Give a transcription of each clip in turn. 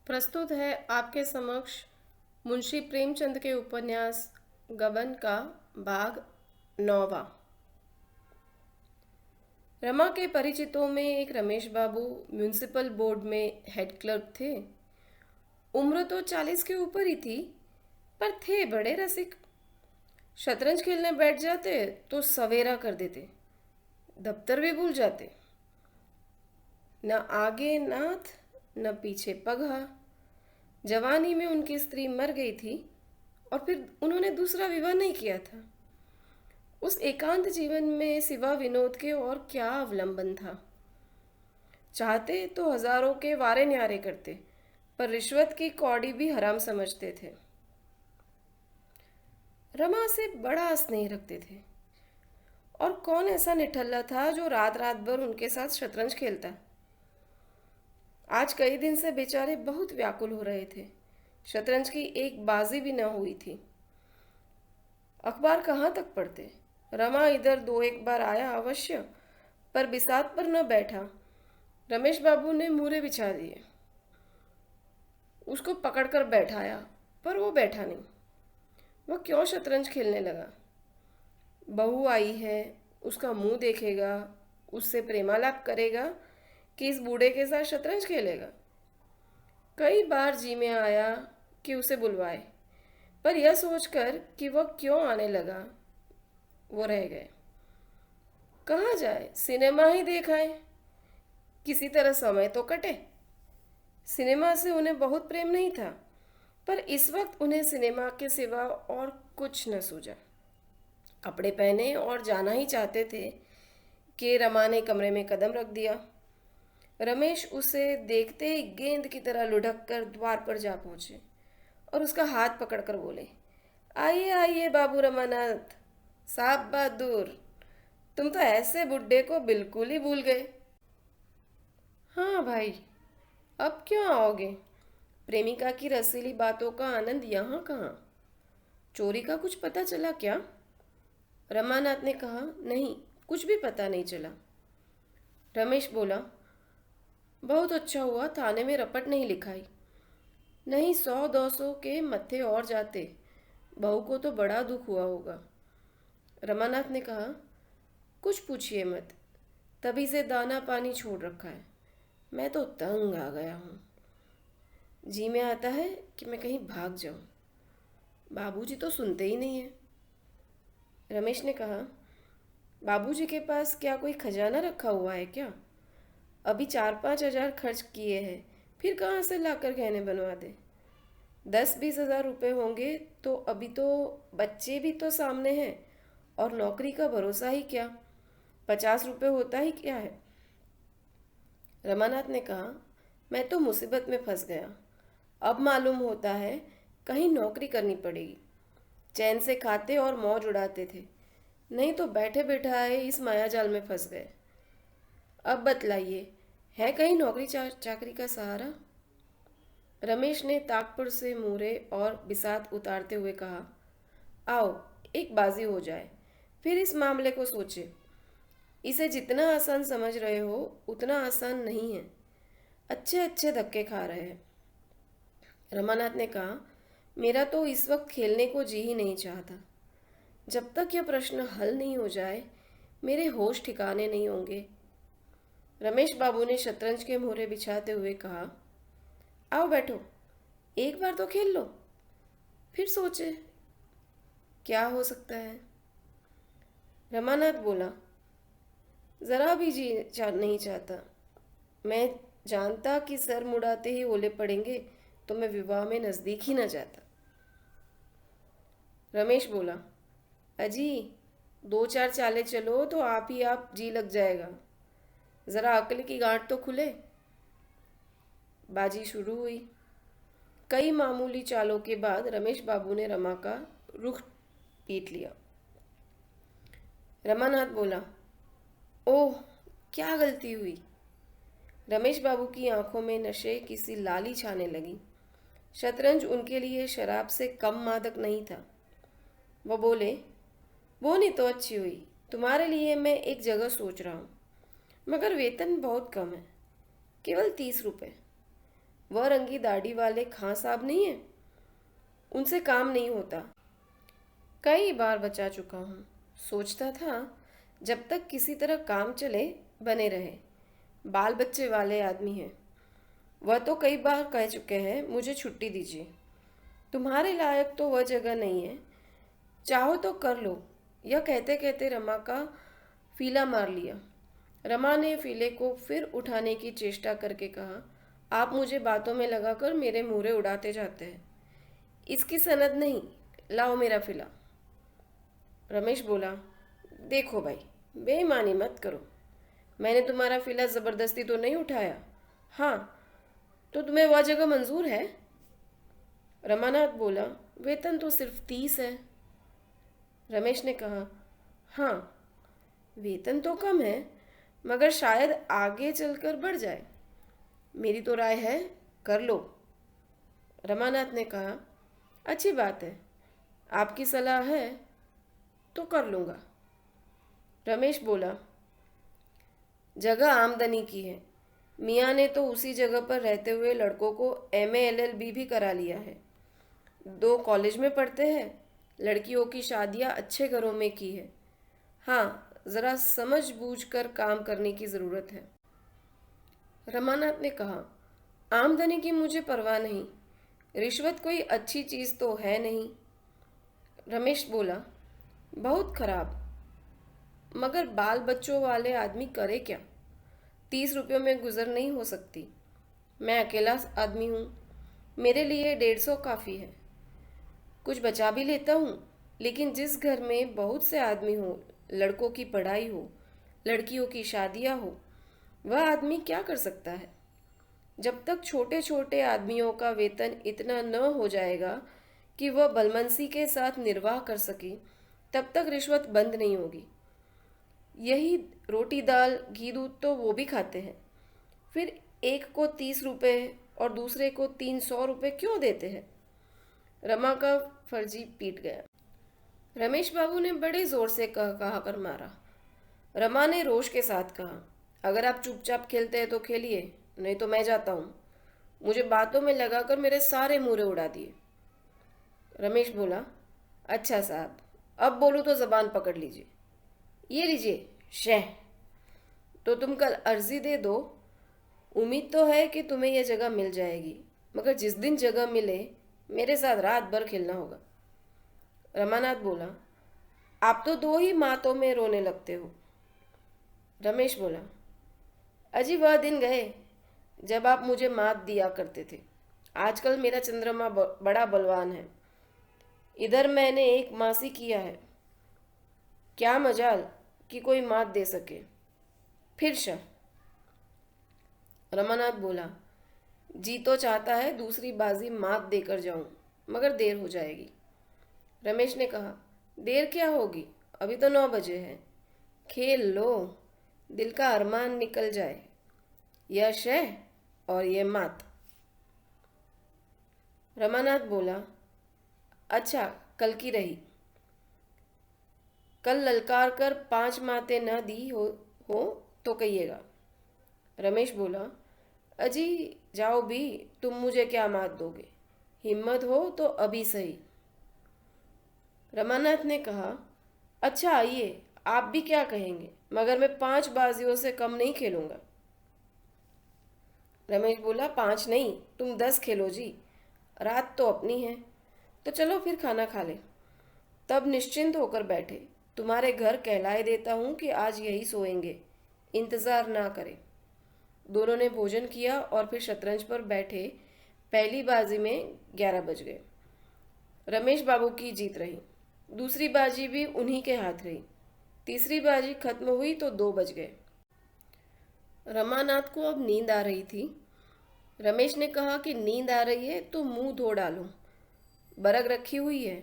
प्रस्तुत है आपके समक्ष मुंशी प्रेमचंद के उपन्यास गबन का भाग 9वां। रमा के परिचितों में एक रमेश बाबू म्यूनिसिपल बोर्ड में हेड क्लर्क थे। उम्र तो 40 के ऊपर ही थी, पर थे बड़े रसिक। शतरंज खेलने बैठ जाते तो सवेरा कर देते, दफ्तर भी भूल जाते। न आगे नाथ न पीछे पगहा। जवानी में उनकी स्त्री मर गई थी और फिर उन्होंने दूसरा विवाह नहीं किया था। उस एकांत जीवन में सिवा विनोद के और क्या अवलंबन था। चाहते तो हजारों के वारे न्यारे करते, पर रिश्वत की कौड़ी भी हराम समझते थे। रमा से बड़ा स्नेह रखते थे, और कौन ऐसा निठल्ला था जो रात रात भर उनके साथ शतरंज खेलता। आज कई दिन से बेचारे बहुत व्याकुल हो रहे थे। शतरंज की एक बाजी भी न हुई थी। अखबार कहाँ तक पढ़ते। रमा इधर दो एक बार आया अवश्य, पर बिसात पर न बैठा। रमेश बाबू ने मूरे बिछा दिए, उसको पकड़कर बैठाया, पर वो बैठा नहीं। वह क्यों शतरंज खेलने लगा। बहू आई है, उसका मुंह देखेगा, उससे प्रेमालाप करेगा कि इस बूढ़े के साथ शतरंज खेलेगा। कई बार जी में आया कि उसे बुलवाए, पर यह सोचकर कि वह क्यों आने लगा, वो रह गए। कहाँ जाए, सिनेमा ही देखाए, किसी तरह समय तो कटे। सिनेमा से उन्हें बहुत प्रेम नहीं था, पर इस वक्त उन्हें सिनेमा के सिवा और कुछ न सूझा। कपड़े पहने और जाना ही चाहते थे कि रमा ने कमरे में कदम रख दिया। रमेश उसे देखते ही गेंद की तरह लुढ़क कर द्वार पर जा पहुंचे और उसका हाथ पकड़कर बोले, आइए आइए बाबू रमानाथ साहब बहादुर, तुम तो ऐसे बुड्ढे को बिल्कुल ही भूल गए। हाँ भाई, अब क्यों आओगे। प्रेमिका की रसीली बातों का आनंद यहाँ कहाँ। चोरी का कुछ पता चला क्या। रमानाथ ने कहा, नहीं, कुछ भी पता नहीं चला। रमेश बोला, बहुत अच्छा हुआ थाने में रपट नहीं लिखाई, नहीं 100-200 के मत्थे और जाते। बहू को तो बड़ा दुख हुआ होगा। रमानाथ ने कहा, कुछ पूछिए मत, तभी से दाना पानी छोड़ रखा है। मैं तो तंग आ गया हूँ। जी में आता है कि मैं कहीं भाग जाऊँ। बाबूजी तो सुनते ही नहीं है। रमेश ने कहा, बाबूजी के पास क्या कोई खजाना रखा हुआ है क्या। अभी 4-5 हजार खर्च किए हैं, फिर कहाँ से लाकर गहने बनवा दे। 10-20 हजार रुपये होंगे तो अभी तो बच्चे भी तो सामने हैं, और नौकरी का भरोसा ही क्या। 50 रुपये होता ही क्या है। रमानाथ ने कहा, मैं तो मुसीबत में फंस गया। अब मालूम होता है कहीं नौकरी करनी पड़ेगी। चैन से खाते और मौज उड़ाते थे, नहीं तो बैठे बैठाए इस मायाजाल में फंस गए। अब बतलाइए, है कहीं नौकरी चाकरी का सहारा। रमेश ने ताकपुर से मूरे और बिसात उतारते हुए कहा, आओ एक बाजी हो जाए, फिर इस मामले को सोचे। इसे जितना आसान समझ रहे हो उतना आसान नहीं है। अच्छे अच्छे धक्के खा रहे हैं। रमानाथ ने कहा, मेरा तो इस वक्त खेलने को जी ही नहीं चाहता। जब तक यह प्रश्न हल नहीं हो जाए मेरे होश ठिकाने नहीं होंगे। रमेश बाबू ने शतरंज के मोहरे बिछाते हुए कहा, आओ बैठो, एक बार तो खेल लो, फिर सोचे क्या हो सकता है। रमानाथ बोला, ज़रा भी नहीं चाहता। मैं जानता कि सर मुड़ाते ही ओले पड़ेंगे तो मैं विवाह में नज़दीक ही न जाता। रमेश बोला, अजी 2-4 चालें चलो तो आप ही आप जी लग जाएगा। ज़रा अक्ल की गांठ तो खुले। बाजी शुरू हुई। कई मामूली चालों के बाद रमेश बाबू ने रमा का रुख पीट लिया। रमानाथ बोला, ओह क्या गलती हुई। रमेश बाबू की आंखों में नशे की सी लाली छाने लगी। शतरंज उनके लिए शराब से कम मादक नहीं था। वह बोले, वो नहीं तो अच्छी हुई। तुम्हारे लिए मैं एक जगह सोच रहा हूँ, मगर वेतन बहुत कम है, केवल 30 रुपये। वह रंगी दाढ़ी वाले खां साहब नहीं है, उनसे काम नहीं होता। कई बार बचा चुका हूँ। सोचता था जब तक किसी तरह काम चले बने रहे। बाल बच्चे वाले आदमी हैं। वह तो कई बार कह चुके हैं मुझे छुट्टी दीजिए, तुम्हारे लायक तो वह जगह नहीं है, चाहो तो कर लो। यह कहते कहते रमा का फीला मार लिया। रमा ने फीले को फिर उठाने की चेष्टा करके कहा, आप मुझे बातों में लगाकर मेरे मुहरे उड़ाते जाते हैं। इसकी सनद नहीं, लाओ मेरा फीला। रमेश बोला, देखो भाई, बेईमानी मत करो। मैंने तुम्हारा फीला ज़बरदस्ती तो नहीं उठाया। हाँ, तो तुम्हें वह जगह मंजूर है? रमानाथ बोला, वेतन तो सिर्फ 30 है। रमेश ने कहा, हाँ, वेतन तो कम है, मगर शायद आगे चलकर बढ़ जाए। मेरी तो राय है, कर लो। रमानाथ ने कहा, अच्छी बात है, आपकी सलाह है तो कर लूँगा। रमेश बोला, जगह आमदनी की है। मियाँ ने तो उसी जगह पर रहते हुए लड़कों को एमए एलएलबी भी करा लिया है। 2 कॉलेज में पढ़ते हैं। लड़कियों की शादियाँ अच्छे घरों में की है। हाँ, ज़रा समझ बूझ कर काम करने की ज़रूरत है। रमानाथ ने कहा, आमदनी की मुझे परवाह नहीं, रिश्वत कोई अच्छी चीज़ तो है नहीं। रमेश बोला, बहुत खराब, मगर बाल बच्चों वाले आदमी करे क्या? 30 रुपयों में गुजर नहीं हो सकती। मैं अकेला आदमी हूँ, मेरे लिए 150 काफ़ी है। कुछ बचा भी लेता हूँ, लेकिन जिस घर में बहुत से आदमी हो, लड़कों की पढ़ाई हो, लड़कियों की शादियाँ हो, वह आदमी क्या कर सकता है? जब तक छोटे छोटे आदमियों का वेतन इतना न हो जाएगा कि वह बलमनसी के साथ निर्वाह कर सके, तब तक रिश्वत बंद नहीं होगी। यही रोटी दाल घी दूध तो वो भी खाते हैं, फिर एक को 30 रुपये और दूसरे को 300 रुपये क्यों देते हैं? रमा का फर्जी पीट गया। रमेश बाबू ने बड़े जोर से कहा कर मारा। रमा ने रोष के साथ कहा, अगर आप चुपचाप खेलते हैं तो खेलिए, नहीं तो मैं जाता हूँ। मुझे बातों में लगाकर मेरे सारे मुहरे उड़ा दिए। रमेश बोला, अच्छा साहब, अब बोलूँ तो ज़बान पकड़ लीजिए। ये लीजिए शह। तो तुम कल अर्जी दे दो। उम्मीद तो है कि तुम्हें यह जगह मिल जाएगी, मगर जिस दिन जगह मिले मेरे साथ रात भर खेलना होगा। रमानाथ बोला, आप तो 2 ही मातों में रोने लगते हो। रमेश बोला, अजी वह दिन गए जब आप मुझे मात दिया करते थे। आजकल मेरा चंद्रमा बड़ा बलवान है। इधर मैंने 1 मासी किया है, क्या मजाल कि कोई मात दे सके। फिर शा। रमानाथ बोला, जी तो चाहता है दूसरी बाजी मात देकर जाऊं, मगर देर हो जाएगी। रमेश ने कहा, देर क्या होगी, अभी तो 9 बजे हैं। खेल लो, दिल का अरमान निकल जाए। यह शह और यह मात। रमानाथ बोला, अच्छा कल की रही। कल ललकार कर 5 मातें न दी हो तो कहिएगा। रमेश बोला, अजी जाओ भी, तुम मुझे क्या मात दोगे? हिम्मत हो तो अभी सही। रमानाथ ने कहा, अच्छा आइए, आप भी क्या कहेंगे, मगर मैं 5 बाजियों से कम नहीं खेलूंगा। रमेश बोला, 5 नहीं, तुम 10 खेलो जी, रात तो अपनी है। तो चलो फिर खाना खा ले। तब निश्चिंत होकर बैठे। तुम्हारे घर कहलाए देता हूँ कि आज यही सोएंगे, इंतज़ार ना करें। दोनों ने भोजन किया और फिर शतरंज पर बैठे। पहली बाजी में 11 बज गए। रमेश बाबू की जीत रही। दूसरी बाजी भी उन्हीं के हाथ रही। तीसरी बाजी खत्म हुई तो 2 बज गए। रमानाथ को अब नींद आ रही थी। रमेश ने कहा कि नींद आ रही है तो मुंह धो डालो, बरग रखी हुई है,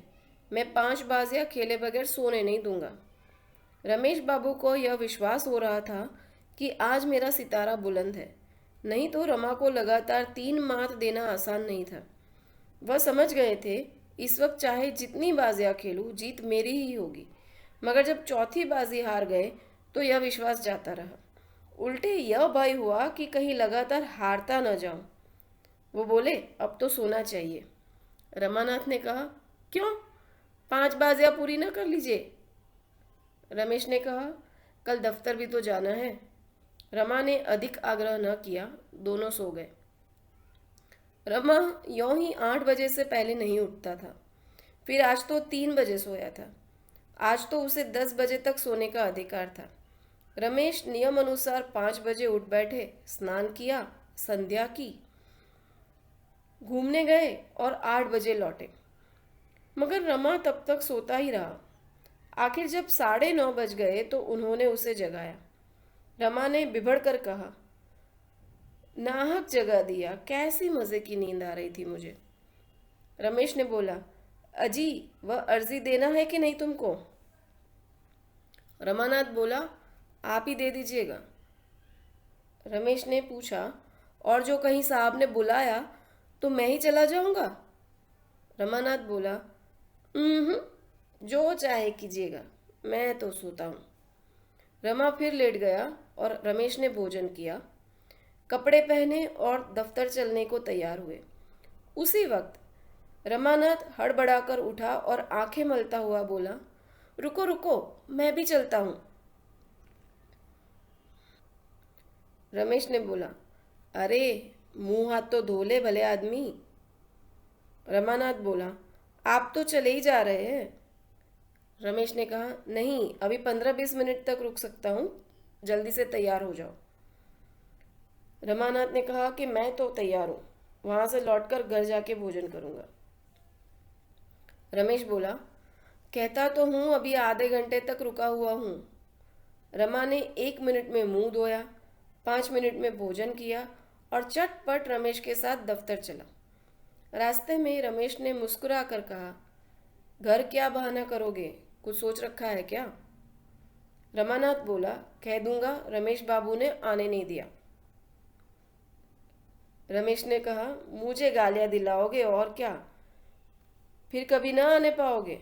मैं 5 बाजियां खेले बगैर सोने नहीं दूंगा। रमेश बाबू को यह विश्वास हो रहा था कि आज मेरा सितारा बुलंद है, नहीं तो रमा को लगातार 3 मात देना आसान नहीं था। वह समझ गए थे इस वक्त चाहे जितनी बाजियां खेलूं जीत मेरी ही होगी, मगर जब चौथी बाजी हार गए तो यह विश्वास जाता रहा। उल्टे यह भय हुआ कि कहीं लगातार हारता न जाऊं। वो बोले, अब तो सोना चाहिए। रमानाथ ने कहा, क्यों? 5 बाजियां पूरी ना कर लीजिए? रमेश ने कहा, कल दफ्तर भी तो जाना है। रमा ने अधिक आग्रह न किया, दोनों सो गए। रमा यों ही 8 बजे से पहले नहीं उठता था। फिर आज तो 3 बजे सोया था। आज तो उसे 10 बजे तक सोने का अधिकार था। रमेश नियम अनुसार 5 बजे उठ बैठे, स्नान किया, संध्या की, घूमने गए और 8 बजे लौटे। मगर रमा तब तक सोता ही रहा। आखिर जब 9:30 बज गए तो उन्होंने उसे जगाया। रमा ने बिभड़ कर कहा, नाहक जगा दिया, कैसी मज़े की नींद आ रही थी मुझे। रमेश ने बोला, अजी वह अर्जी देना है कि नहीं तुमको? रमानाथ बोला, आप ही दे दीजिएगा। रमेश ने पूछा, और जो कहीं साहब ने बुलाया तो मैं ही चला जाऊंगा? रमानाथ बोला, जो चाहे कीजिएगा, मैं तो सोता हूँ। रमा फिर लेट गया और रमेश ने भोजन किया, कपड़े पहने और दफ्तर चलने को तैयार हुए। उसी वक्त रमानाथ हड़बड़ाकर उठा और आंखें मलता हुआ बोला, रुको रुको, मैं भी चलता हूँ। रमेश ने बोला, अरे मुंह हाथ तो धो ले भले आदमी। रमानाथ बोला, आप तो चले ही जा रहे हैं। रमेश ने कहा, नहीं, अभी 15-20 मिनट तक रुक सकता हूँ, जल्दी से तैयार हो जाओ। रमानाथ ने कहा कि मैं तो तैयार हूँ, वहाँ से लौटकर घर जाके भोजन करूँगा। रमेश बोला, कहता तो हूँ अभी आधे घंटे तक रुका हुआ हूँ। रमा ने 1 मिनट में मुंह धोया, 5 मिनट में भोजन किया और चटपट रमेश के साथ दफ्तर चला। रास्ते में रमेश ने मुस्कुरा कर कहा, घर क्या बहाना करोगे, कुछ सोच रखा है क्या? रमानाथ बोला, कह दूंगा, रमेश बाबू ने आने नहीं दिया। रमेश ने कहा, मुझे गालियां दिलाओगे और क्या, फिर कभी ना आने पाओगे?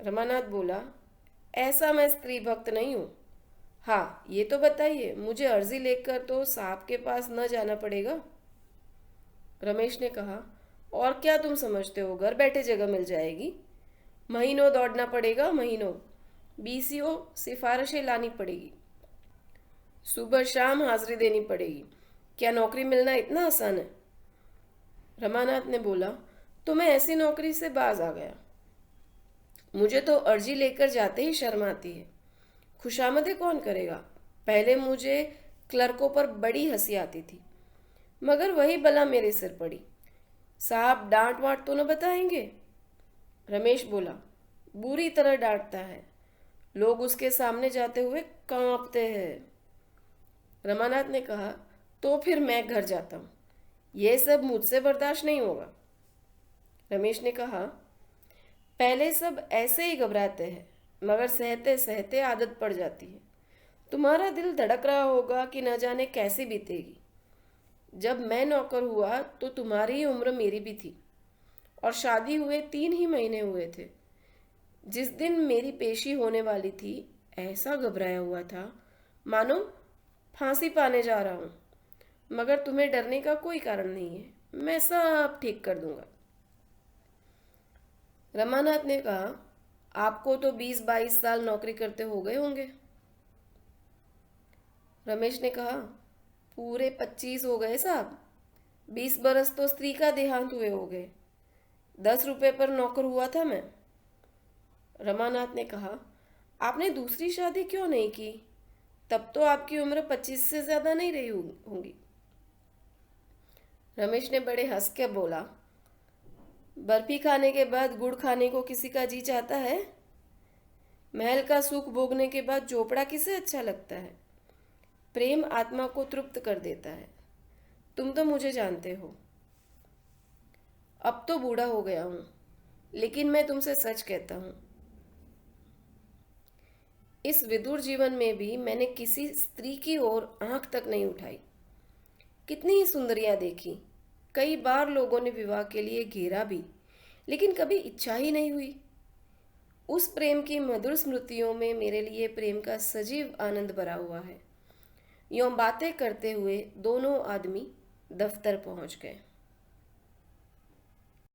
रमानाथ बोला, ऐसा मैं स्त्री भक्त नहीं हूँ। हाँ ये तो बताइए, मुझे अर्जी लेकर तो साहब के पास न जाना पड़ेगा? रमेश ने कहा, और क्या तुम समझते हो, घर बैठे जगह मिल जाएगी? महीनों दौड़ना पड़ेगा, महीनों। बीसीओ सिफारिशें लानी पड़ेगी, सुबह शाम हाजिरी देनी पड़ेगी। क्या नौकरी मिलना इतना आसान है? रमानाथ ने बोला, तो मैं ऐसी नौकरी से बाज आ गया। मुझे तो अर्जी लेकर जाते ही शर्म आती है। खुशामदें कौन करेगा? पहले मुझे क्लर्कों पर बड़ी हंसी आती थी, मगर वही बला मेरे सिर पड़ी। साहब डांट वाट तो न बताएंगे? रमेश बोला, बुरी तरह डांटता है, लोग उसके सामने जाते हुए कांपते हैं। रमानाथ ने कहा, तो फिर मैं घर जाता हूँ, ये सब मुझसे बर्दाश्त नहीं होगा। रमेश ने कहा, पहले सब ऐसे ही घबराते हैं, मगर सहते सहते आदत पड़ जाती है। तुम्हारा दिल धड़क रहा होगा कि न जाने कैसी बीतेगी। जब मैं नौकर हुआ तो तुम्हारी ही उम्र मेरी भी थी, और शादी हुए 3 ही महीने हुए थे। जिस दिन मेरी पेशी होने वाली थी, ऐसा घबराया हुआ था मानो फांसी पाने जा रहा हूँ। मगर तुम्हें डरने का कोई कारण नहीं है, मैं सब ठीक कर दूंगा। रमानाथ ने कहा, आपको तो 20-22 साल नौकरी करते हो गए होंगे। रमेश ने कहा, पूरे 25 हो गए साहब। 20 बरस तो स्त्री का देहांत हुए हो गए। 10 रुपए पर नौकर हुआ था मैं। रमानाथ ने कहा, आपने दूसरी शादी क्यों नहीं की? तब तो आपकी उम्र 25 से ज्यादा नहीं रही होंगी। रमेश ने बड़े हंस के बोला, बर्फी खाने के बाद गुड़ खाने को किसी का जी चाहता है? महल का सुख भोगने के बाद झोपड़ा किसे अच्छा लगता है? प्रेम आत्मा को तृप्त कर देता है। तुम तो मुझे जानते हो। अब तो बूढ़ा हो गया हूं, लेकिन मैं तुमसे सच कहता हूं, इस विदुर जीवन में भी मैंने किसी स्त्री की ओर आंख तक नहीं उठाई। कितनी ही सुंदरियां देखी, कई बार लोगों ने विवाह के लिए घेरा भी, लेकिन कभी इच्छा ही नहीं हुई। उस प्रेम की मधुर स्मृतियों में मेरे लिए प्रेम का सजीव आनंद भरा हुआ है। यों बातें करते हुए दोनों आदमी दफ्तर पहुंच गए।